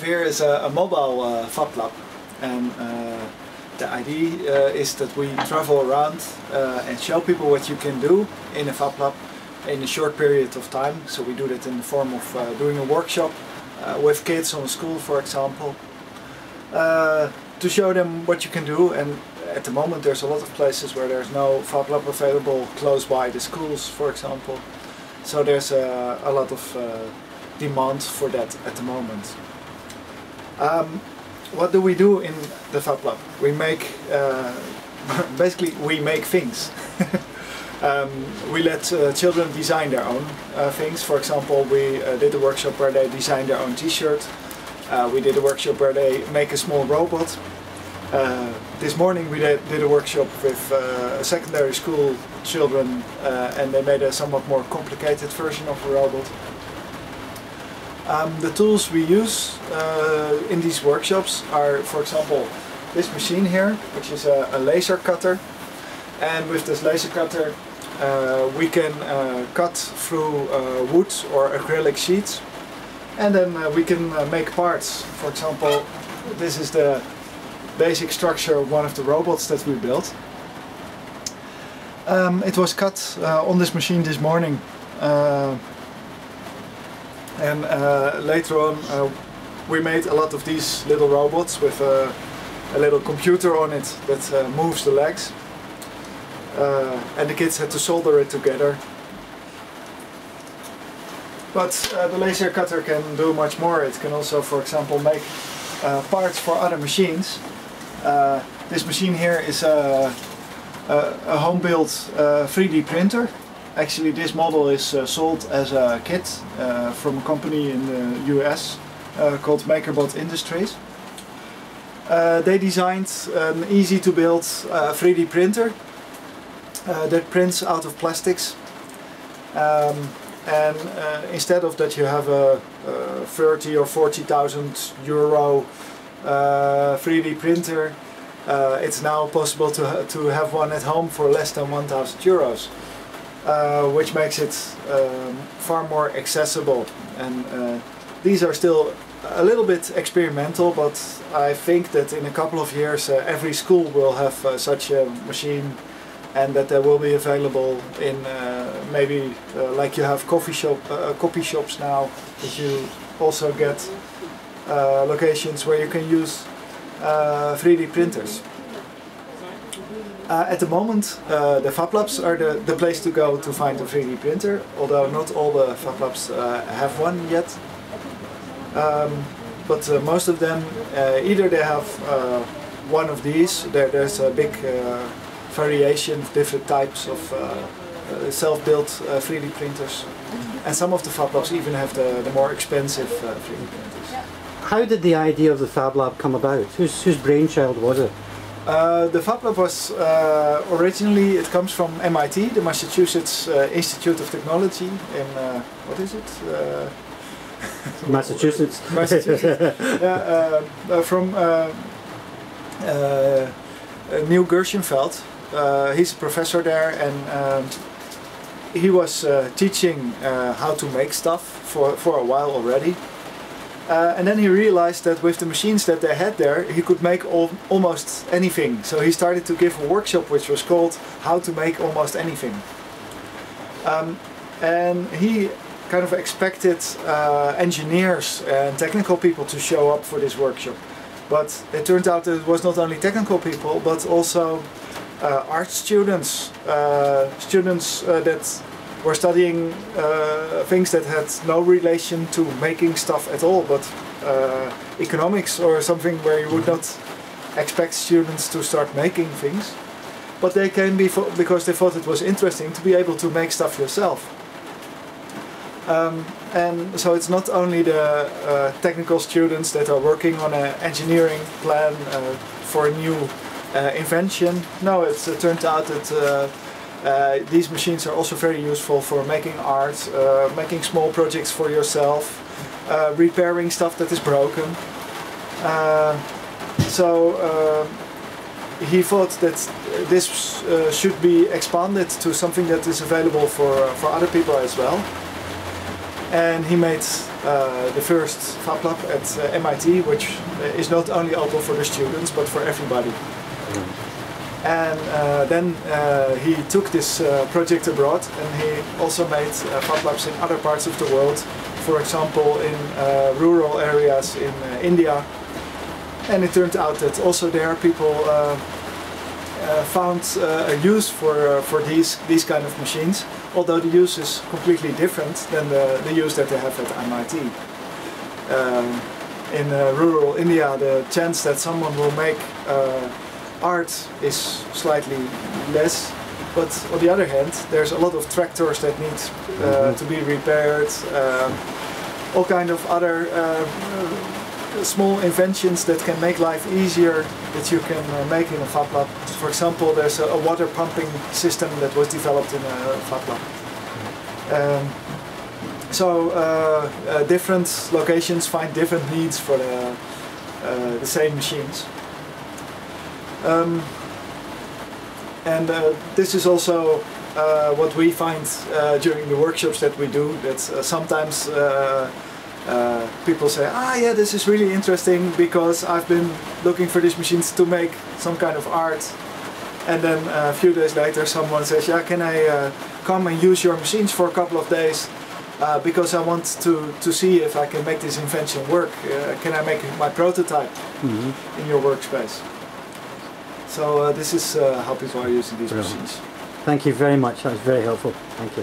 here is a mobile Fab Lab, and the idea is that we travel around and show people what you can do in a Fab Lab in a short period of time. So we do that in the form of doing a workshop with kids on a school, for example, to show them what you can do. And at the moment there's a lot of places where there's no Fab Lab available close by the schools, for example. So there's a lot of demand for that at the moment. What do we do in the Fab Lab? We make, basically we make things. We let children design their own things. For example, we did a workshop where they designed their own t-shirt. We did a workshop where they make a small robot. This morning we did a workshop with secondary school children and they made a somewhat more complicated version of a robot. The tools we use in these workshops are, for example, this machine here, which is a laser cutter. And with this laser cutter we can cut through wood or acrylic sheets, and then we can make parts. For example, this is the basic structure of one of the robots that we built. It was cut on this machine this morning. And later on we made a lot of these little robots with a little computer on it that moves the legs. And the kids had to solder it together. But the laser cutter can do much more. It can also, for example, make parts for other machines. This machine here is a home-built 3D printer. Actually, this model is sold as a kit from a company in the US called MakerBot Industries. They designed an easy-to-build 3D printer that prints out of plastics. And instead of that you have a 30 or 40,000 euro 3D printer, it's now possible to have one at home for less than 1,000 euros. Which makes it far more accessible. And these are still a little bit experimental, but I think that in a couple of years every school will have such a machine, and that they will be available in maybe like you have copy shops now, that you also get locations where you can use 3D printers. At the moment the Fab Labs are the place to go to find a 3D printer, although not all the Fab Labs have one yet. But most of them either they have one of these. There's a big variation of different types of self-built 3D printers, and some of the Fab Labs even have the more expensive 3D printers. How did the idea of the Fab Lab come about? Whose brainchild was it? The Fab Lab was originally, it comes from MIT, the Massachusetts Institute of Technology in, what is it? Massachusetts. Massachusetts. Yeah, from Neil Gershenfeld. He's a professor there, and he was teaching how to make stuff for a while already. And then he realized that with the machines that they had there, he could make almost anything. So he started to give a workshop which was called How to Make Almost Anything. And he kind of expected engineers and technical people to show up for this workshop. But it turned out that it was not only technical people, but also art students, that were studying things that had no relation to making stuff at all, but economics or something where you would not expect students to start making things. But they came because they thought it was interesting to be able to make stuff yourself. And so it's not only the technical students that are working on an engineering plan for a new invention. No, it turned out that these machines are also very useful for making art, making small projects for yourself, repairing stuff that is broken. So he thought that this should be expanded to something that is available for other people as well. And he made the first Fab Lab at MIT, which is not only open for the students but for everybody. And then he took this project abroad, and he also made Fab Labs in other parts of the world, for example in rural areas in India. And it turned out that also there people found a use for these kind of machines, although the use is completely different than the use that they have at MIT. In rural India, the chance that someone will make art is slightly less, but on the other hand there's a lot of tractors that need to be repaired, all kind of other small inventions that can make life easier that you can make in a Fab Lab. For example, there's a water pumping system that was developed in a Fab Lab. Different locations find different needs for the same machines. This is also what we find during the workshops that we do, that sometimes people say, yeah, this is really interesting because I've been looking for these machines to make some kind of art. And then a few days later someone says, yeah, can I come and use your machines for a couple of days because I want to see if I can make this invention work. Can I make my prototype in your workspace? So this is how people are using these machines. Thank you very much, that was very helpful. Thank you.